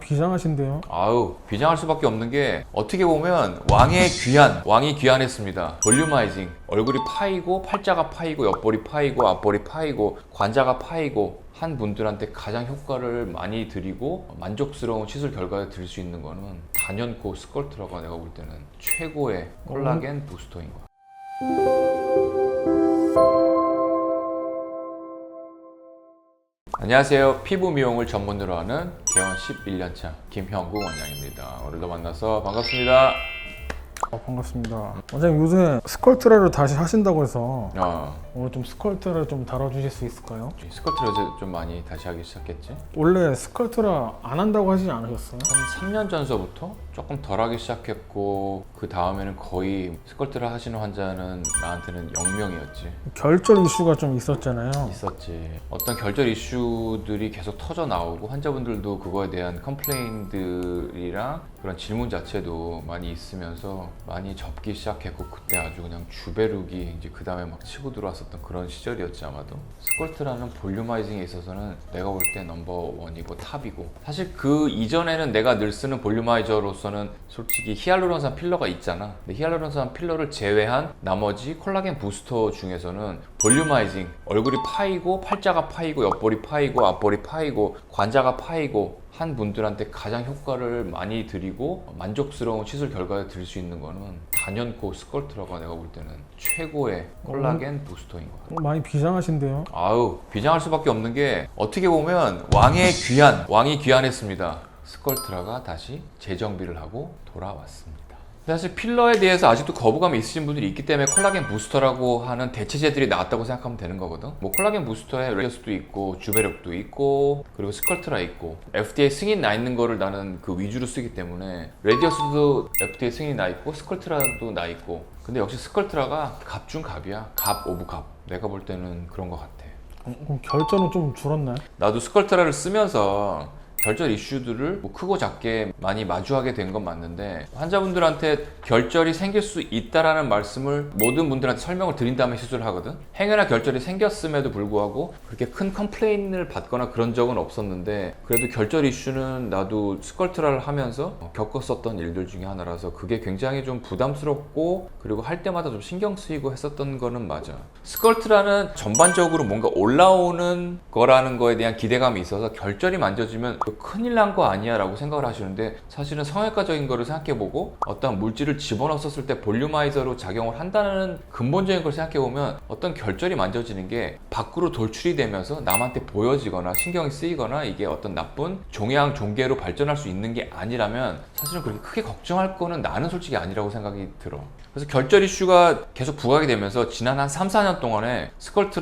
비장하신데요? 아우, 비장할 수밖에 없는 게 어떻게 보면 왕이 귀환했습니다. 볼륨아이징, 얼굴이 파이고 팔자가 파이고 옆볼이 파이고 앞볼이 파이고 관자가 파이고 한 분들한테 가장 효과를 많이 드리고 만족스러운 시술 결과를 드릴 수 있는 거는 단연코 스컬트라가 내가 볼 때는 최고의 콜라겐 부스터인 거야. 안녕하세요. 피부 미용을 전문으로 하는 개원 11년차 김형구 원장입니다. 오늘도 만나서 반갑습니다. 반갑습니다. 원장님 요새 스컬트라를 다시 하신다고 해서 어, 오늘 좀 스컬트라를 좀 다뤄주실 수 있을까요? 스컬트를 요새 좀 많이 다시 하기 시작했지? 원래 스컬트라 안 한다고 하시지 않으셨어요? 한 3년 전서부터 조금 덜 하기 시작했고 그 다음에는 거의 스컬트를 하시는 환자는 나한테는 0명이었지. 결절 이슈가 좀 있었잖아요. 있었지. 어떤 결절 이슈들이 계속 터져 나오고 환자분들도 그거에 대한 컴플레인들이랑 그런 질문 자체도 많이 있으면서 많이 접기 시작했고 그때 아주 그냥 주베룩이 이제 그 다음에 막 치고 들어왔었던 그런 시절이었지 아마도. 스컬트라는 볼륨아이징에 있어서는 내가 볼 때 넘버원이고 탑이고, 사실 그 이전에는 내가 늘 쓰는 볼륨아이저로서는 솔직히 히알루론산 필러가 있잖아. 근데 히알루론산 필러를 제외한 나머지 콜라겐 부스터 중에서는 볼륨아이징, 얼굴이 파이고 팔자가 파이고 옆볼이 파이고 앞볼이 파이고 관자가 파이고 한 분들한테 가장 효과를 많이 드리고 만족스러운 시술 결과를 드릴 수 있는 거는 단연코 스컬트라가 내가 볼 때는 최고의 콜라겐 부스터인 거야. 많이 비장하신데요? 아우, 비장할 수밖에 없는 게 어떻게 보면 왕이 귀환했습니다. 스컬트라가 다시 재정비를 하고 돌아왔습니다. 사실 필러에 대해서 아직도 거부감이 있으신 분들이 있기 때문에 콜라겐 부스터라고 하는 대체제들이 나왔다고 생각하면 되는 거거든. 뭐 콜라겐 부스터에 레디어스도 있고 주베력도 있고 그리고 스컬트라 있고 FDA 승인 나 있는 거를 나는 그 위주로 쓰기 때문에 레디어스도 FDA 승인 나 있고 스컬트라도 나 있고, 근데 역시 스컬트라가 갑 중 갑이야. 갑 오브 갑. 내가 볼 때는 그런 것 같아. 그럼 결절은 좀 줄었나요? 나도 스컬트라를 쓰면서 결절 이슈들을 뭐 크고 작게 많이 마주하게 된 건 맞는데, 환자분들한테 결절이 생길 수 있다라는 말씀을 모든 분들한테 설명을 드린 다음에 시술을 하거든. 행여나 결절이 생겼음에도 불구하고 그렇게 큰 컴플레인을 받거나 그런 적은 없었는데, 그래도 결절 이슈는 나도 스컬트라를 하면서 겪었었던 일들 중에 하나라서 그게 굉장히 좀 부담스럽고 그리고 할 때마다 좀 신경 쓰이고 했었던 거는 맞아. 스컬트라는 전반적으로 뭔가 올라오는 거라는 거에 대한 기대감이 있어서 결절이 만져지면 큰일 난 거 아니야 라고 생각을 하시는데, 사실은 성형외과적인 거를 생각해보고 어떤 물질을 집어넣었을 때 볼륨아이저로 작용을 한다는 근본적인 걸 생각해보면 어떤 결절이 만져지는 게 밖으로 돌출이 되면서 남한테 보여지거나 신경이 쓰이거나 이게 어떤 나쁜 종양 종괴로 발전할 수 있는 게 아니라면 사실은 그렇게 크게 걱정할 거는 나는 솔직히 아니라고 생각이 들어. 그래서 결절 이슈가 계속 부각이 되면서 지난 한 3, 4년 동안에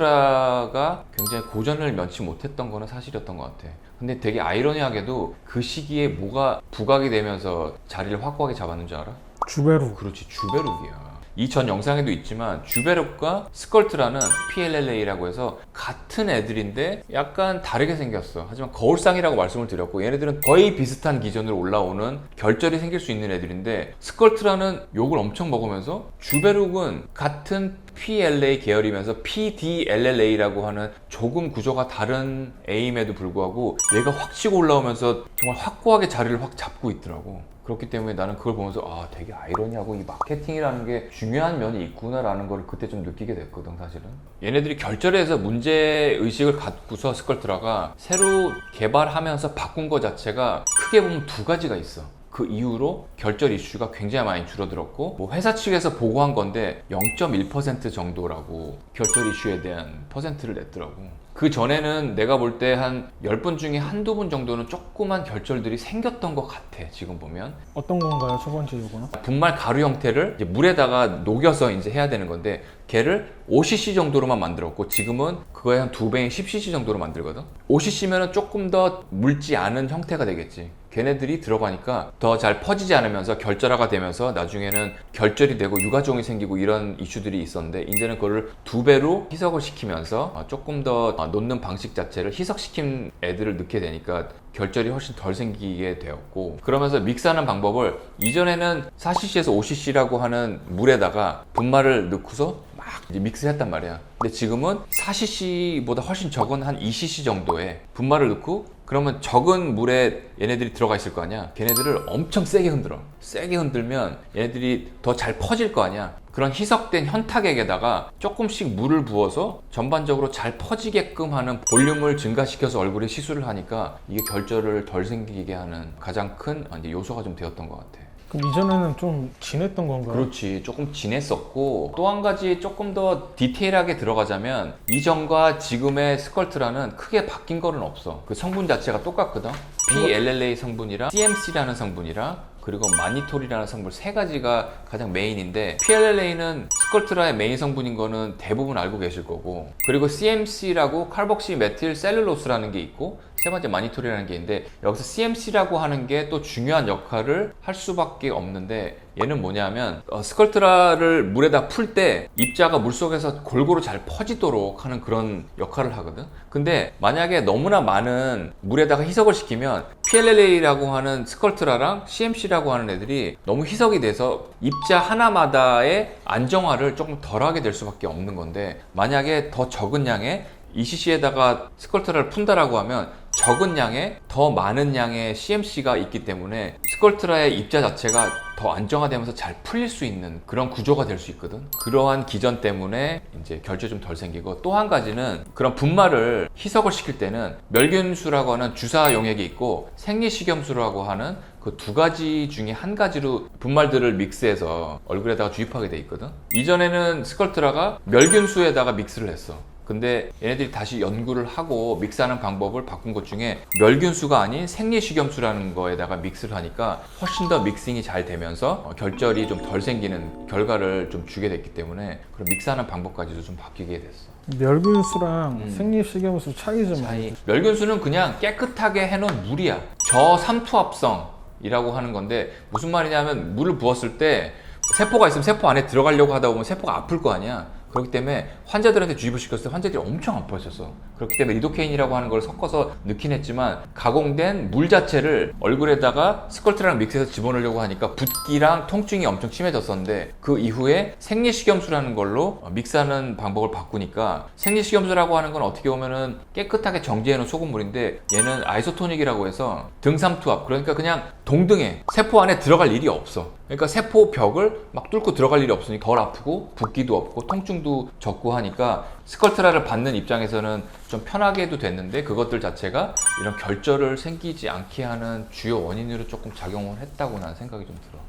스컬트라가 굉장히 고전을 면치 못했던 거는 사실이었던 것 같아. 근데 되게 아이러니하게도 그 시기에 뭐가 부각이 되면서 자리를 확고하게 잡았는 줄 알아? 주베룩. 그렇지, 주베룩이야. 이 전 영상에도 있지만 주베룩과 스컬트라는 PLLA라고 해서 같은 애들인데 약간 다르게 생겼어. 하지만 거울상이라고 말씀을 드렸고, 얘네들은 거의 비슷한 기전으로 올라오는 결절이 생길 수 있는 애들인데, 스컬트라는 욕을 엄청 먹으면서 주베룩은 같은 PLA 계열이면서 PDLLA라고 하는 조금 구조가 다른 A임에도 불구하고 얘가 확 치고 올라오면서 정말 확고하게 자리를 확 잡고 있더라고. 그렇기 때문에 나는 그걸 보면서 되게 아이러니하고 이 마케팅이라는 게 중요한 면이 있구나라는 걸 그때 좀 느끼게 됐거든. 사실은 얘네들이 결절에서 문제의식을 갖고서 스컬트라가 새로 개발하면서 바꾼 거 자체가 크게 보면 두 가지가 있어. 그 이후로 결절 이슈가 굉장히 많이 줄어들었고, 뭐 회사 측에서 보고한 건데 0.1% 정도라고 결절 이슈에 대한 퍼센트를 냈더라고. 그 전에는 내가 볼 때 한 10분 중에 한두 분 정도는 조그만 결절들이 생겼던 것 같아. 지금 보면 어떤 건가요? 첫 번째 요거는? 분말 가루 형태를 이제 물에다가 녹여서 이제 해야 되는 건데, 걔를 5cc 정도로만 만들었고 지금은 그거의 한 2배인 10cc 정도로 만들거든. 5cc면은 조금 더 묽지 않은 형태가 되겠지. 걔네들이 들어가니까 더 잘 퍼지지 않으면서 결절화가 되면서 나중에는 결절이 되고 유가종이 생기고 이런 이슈들이 있었는데, 이제는 그거를 2배로 희석을 시키면서 조금 더 놓는 방식 자체를 희석시킨 애들을 넣게 되니까 결절이 훨씬 덜 생기게 되었고, 그러면서 믹스하는 방법을 이전에는 4cc에서 5cc라고 하는 물에다가 분말을 넣고서 막 이제 믹스했단 말이야. 근데 지금은 4cc보다 훨씬 적은 한 2cc 정도의 분말을 넣고 그러면 적은 물에 얘네들이 들어가 있을 거 아니야. 걔네들을 엄청 세게 흔들어. 세게 흔들면 얘네들이 더 잘 퍼질 거 아니야. 그런 희석된 현탁액에다가 조금씩 물을 부어서 전반적으로 잘 퍼지게끔 하는 볼륨을 증가시켜서 얼굴에 시술을 하니까 이게 결절을 덜 생기게 하는 가장 큰 이제 요소가 좀 되었던 것 같아. 그럼 이전에는 좀 진했던 건가요? 그렇지, 조금 진했었고, 또 한 가지 조금 더 디테일하게 들어가자면 이전과 지금의 스컬트라는 크게 바뀐 거는 없어. 그 성분 자체가 똑같거든. PLLA 성분이랑 CMC라는 성분이랑 그리고 마니톨이라는 성분 세 가지가 가장 메인인데, PLLA는 스컬트라의 메인 성분인 거는 대부분 알고 계실 거고, 그리고 CMC라고 칼복시 메틸 셀룰로스라는 게 있고, 세 번째 마니톨이라는 게 있는데, 여기서 CMC라고 하는 게 또 중요한 역할을 할 수밖에 없는데, 얘는 뭐냐면 스컬트라를 물에다 풀 때 입자가 물속에서 골고루 잘 퍼지도록 하는 그런 역할을 하거든. 근데 만약에 너무나 많은 물에다가 희석을 시키면 PLLA라고 하는 스컬트라랑 CMC라고 하는 애들이 너무 희석이 돼서 입자 하나마다의 안정화를 조금 덜하게 될 수밖에 없는 건데, 만약에 더 적은 양의 ECC에다가 스컬트라를 푼다라고 하면 적은 양의 더 많은 양의 CMC가 있기 때문에 스컬트라의 입자 자체가 더 안정화되면서 잘 풀릴 수 있는 그런 구조가 될 수 있거든. 그러한 기전 때문에 이제 결절이 좀 덜 생기고, 또 한 가지는 그런 분말을 희석을 시킬 때는 멸균수라고 하는 주사 용액이 있고 생리식염수라고 하는 그 두 가지 중에 한 가지로 분말들을 믹스해서 얼굴에다가 주입하게 돼 있거든. 이전에는 스컬트라가 멸균수에다가 믹스를 했어. 근데 얘네들이 다시 연구를 하고 믹스하는 방법을 바꾼 것 중에 멸균수가 아닌 생리식염수라는 거에다가 믹스를 하니까 훨씬 더 믹싱이 잘 되면서 결절이 좀 덜 생기는 결과를 좀 주게 됐기 때문에 그런 믹스하는 방법까지도 좀 바뀌게 됐어. 멸균수랑 생리식염수 차이 좀 알려주세요. 멸균수는 그냥 깨끗하게 해놓은 물이야. 저삼투압성이라고 하는 건데, 무슨 말이냐면 물을 부었을 때 세포가 있으면 세포 안에 들어가려고 하다 보면 세포가 아플 거 아니야. 그렇기 때문에 환자들한테 주입을 시켰을 때 환자들이 엄청 아파했었어. 그렇기 때문에 리도케인이라고 하는 걸 섞어서 넣긴 했지만, 가공된 물 자체를 얼굴에다가 스컬트랑 믹스해서 집어넣으려고 하니까 붓기랑 통증이 엄청 심해졌었는데, 그 이후에 생리식염수라는 걸로 믹스하는 방법을 바꾸니까, 생리식염수라고 하는 건 어떻게 보면은 깨끗하게 정제해놓은 소금물인데, 얘는 아이소토닉이라고 해서 등삼투압, 그러니까 그냥 동등해. 세포 안에 들어갈 일이 없어. 그러니까 세포 벽을 막 뚫고 들어갈 일이 없으니 덜 아프고 붓기도 없고 통증도 적고 하니까 스컬트라를 받는 입장에서는 좀 편하게 해도 됐는데, 그것들 자체가 이런 결절을 생기지 않게 하는 주요 원인으로 조금 작용을 했다고 나는 생각이 좀 들어.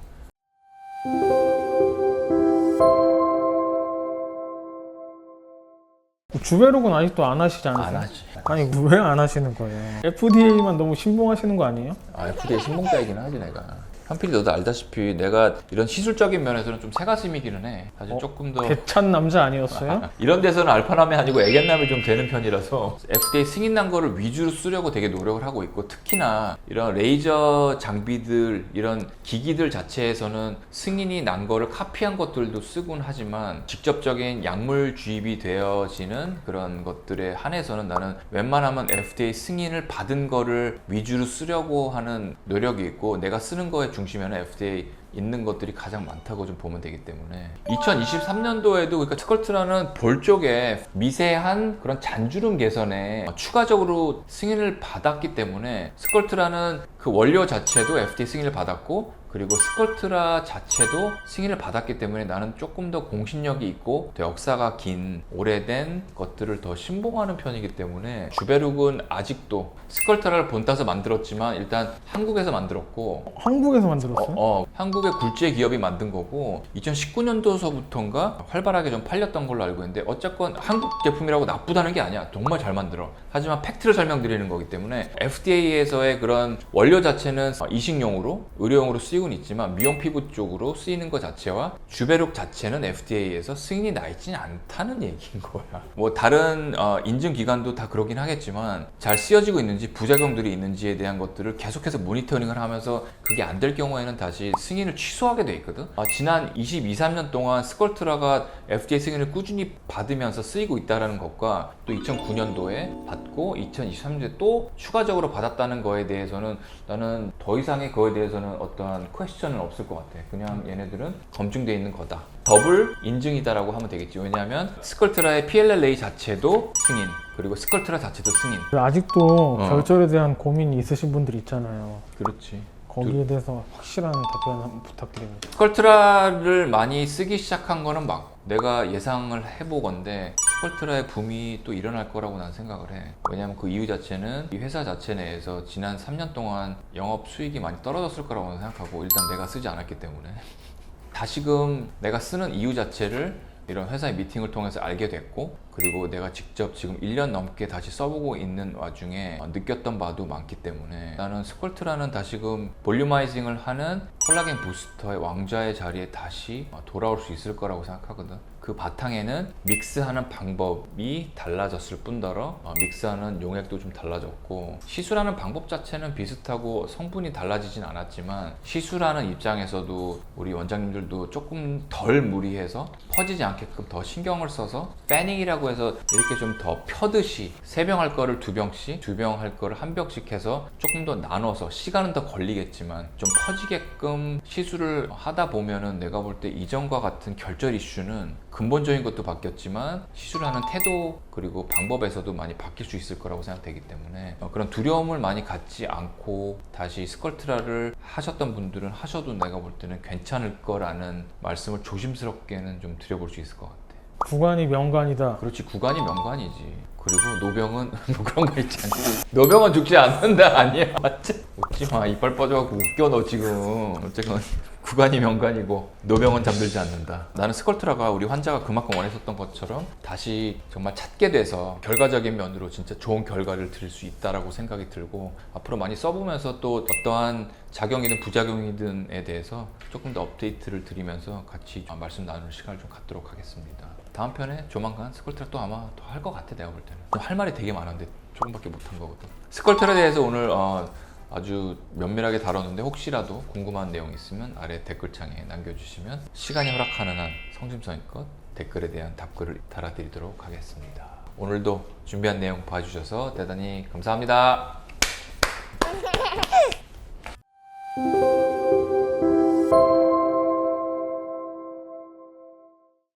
주베록은 아직도 안 하시지 않으세요? 안 하지. 아니 왜 안 하시는 거예요? FDA만 너무 신봉하시는 거 아니에요? FDA 신봉자이긴 하지 내가. 현필이 너도 알다시피 내가 이런 시술적인 면에서는 좀 새가슴이기는 해. 사실 조금 더 대찬 남자 아니었어요? 이런 데서는 알파남이 아니고 애견남이 좀 되는 편이라서 FDA 승인 난 거를 위주로 쓰려고 되게 노력을 하고 있고, 특히나 이런 레이저 장비들, 이런 기기들 자체에서는 승인이 난 거를 카피한 것들도 쓰곤 하지만, 직접적인 약물 주입이 되어지는 그런 것들에 한해서는 나는 웬만하면 FDA 승인을 받은 거를 위주로 쓰려고 하는 노력이 있고, 내가 쓰는 거에 중심에는 FDA 있는 것들이 가장 많다고 좀 보면 되기 때문에, 2023년도에도 그러니까 스컬트라는 볼 쪽에 미세한 그런 잔주름 개선에 추가적으로 승인을 받았기 때문에, 스컬트라는 그 원료 자체도 FDA 승인을 받았고, 그리고 스컬트라 자체도 승인을 받았기 때문에 나는 조금 더 공신력이 있고 더 역사가 긴 오래된 것들을 더 신봉하는 편이기 때문에, 주베룩은 아직도 스컬트라를 본따서 만들었지만 일단 한국에서 만들었고, 한국에서 만들었어요? 한국의 굴지의 기업이 만든 거고, 2019년도서부터인가 활발하게 좀 팔렸던 걸로 알고 있는데, 어쨌건 한국 제품이라고 나쁘다는 게 아니야. 정말 잘 만들어. 하지만 팩트를 설명드리는 거기 때문에, FDA에서의 그런 원료 자체는 이식용으로, 의료용으로 쓰이고는 있지만 미용 피부 쪽으로 쓰이는 것 자체와 주베룩 자체는 FDA에서 승인이 나 있지는 않다는 얘기인 거야. 뭐 다른 인증 기관도 다 그러긴 하겠지만, 잘 쓰여지고 있는지 부작용들이 있는지에 대한 것들을 계속해서 모니터링을 하면서 그게 안 될 경우에는 다시 승인을 취소하게 돼 있거든. 지난 22~23년 동안 스컬트라가 FDA 승인을 꾸준히 받으면서 쓰이고 있다는 것과, 또 2009년도에 받고 2023년도에 또 추가적으로 받았다는 거에 대해서는 나는 더 이상의 그거에 대해서는 어떠한 퀘스천은 없을 것 같아. 그냥 얘네들은 검증되어 있는 거다. 더블 인증이다라고 하면 되겠지. 왜냐하면 스컬트라의 PLLA 자체도 승인, 그리고 스컬트라 자체도 승인. 아직도 어. 결절에 대한 고민이 있으신 분들 있잖아요. 그렇지. 거기에 대해서 확실한 답변 한번 부탁드립니다. 스컬트라를 많이 쓰기 시작한 거는 맞고 내가 예상을 해보건데 스컬트라의 붐이 또 일어날 거라고 난 생각을 해. 왜냐면 그 이유 자체는 이 회사 자체 내에서 지난 3년 동안 영업 수익이 많이 떨어졌을 거라고 생각하고 일단 내가 쓰지 않았기 때문에 다시금 내가 쓰는 이유 자체를 이런 회사의 미팅을 통해서 알게 됐고, 그리고 내가 직접 지금 1년 넘게 다시 써보고 있는 와중에 느꼈던 바도 많기 때문에 나는 스컬트라는 다시금 볼륨아이징을 하는 콜라겐 부스터의 왕좌의 자리에 다시 돌아올 수 있을 거라고 생각하거든. 그 바탕에는 믹스하는 방법이 달라졌을 뿐더러 믹스하는 용액도 좀 달라졌고, 시술하는 방법 자체는 비슷하고 성분이 달라지진 않았지만 시술하는 입장에서도 우리 원장님들도 조금 덜 무리해서 퍼지지 않게끔 더 신경을 써서 패닝이라고 해서 이렇게 좀 더 펴듯이 3병 할 거를 2병씩, 2병 할 거를 1병씩 해서 조금 더 나눠서 시간은 더 걸리겠지만 좀 퍼지게끔 시술을 하다 보면은 내가 볼 때 이전과 같은 결절 이슈는 근본적인 것도 바뀌었지만 시술하는 태도 그리고 방법에서도 많이 바뀔 수 있을 거라고 생각되기 때문에 그런 두려움을 많이 갖지 않고 다시 스컬트라를 하셨던 분들은 하셔도 내가 볼 때는 괜찮을 거라는 말씀을 조심스럽게는 좀 드려볼 수 있을 것 같아. 구간이 명관이다. 그렇지, 구간이 명관이지. 그리고 노병은 뭐 그런 거 있잖아. 노병은 죽지 않는다 아니야, 맞지? 웃지 마, 이빨 빠져갖고 웃겨 너 지금. 어쨌건 구간이 명관이고 노병은 잠들지 않는다. 나는 스컬트라가 우리 환자가 그만큼 원했었던 것처럼 다시 정말 찾게 돼서 결과적인 면으로 진짜 좋은 결과를 드릴 수 있다라고 생각이 들고, 앞으로 많이 써보면서 또 어떠한 작용이든 부작용이든에 대해서 조금 더 업데이트를 드리면서 같이 말씀 나누는 시간을 좀 갖도록 하겠습니다. 다음 편에 조만간 스컬트라 또 아마 더 할 것 같아. 내가 볼 때는 할 말이 되게 많은데 조금밖에 못한 거거든. 스컬트라에 대해서 오늘 아주 면밀하게 다뤘는데 혹시라도 궁금한 내용 있으면 아래 댓글창에 남겨주시면 시간이 허락하는 한 성심성의껏 댓글에 대한 답글을 달아드리도록 하겠습니다. 오늘도 준비한 내용 봐주셔서 대단히 감사합니다.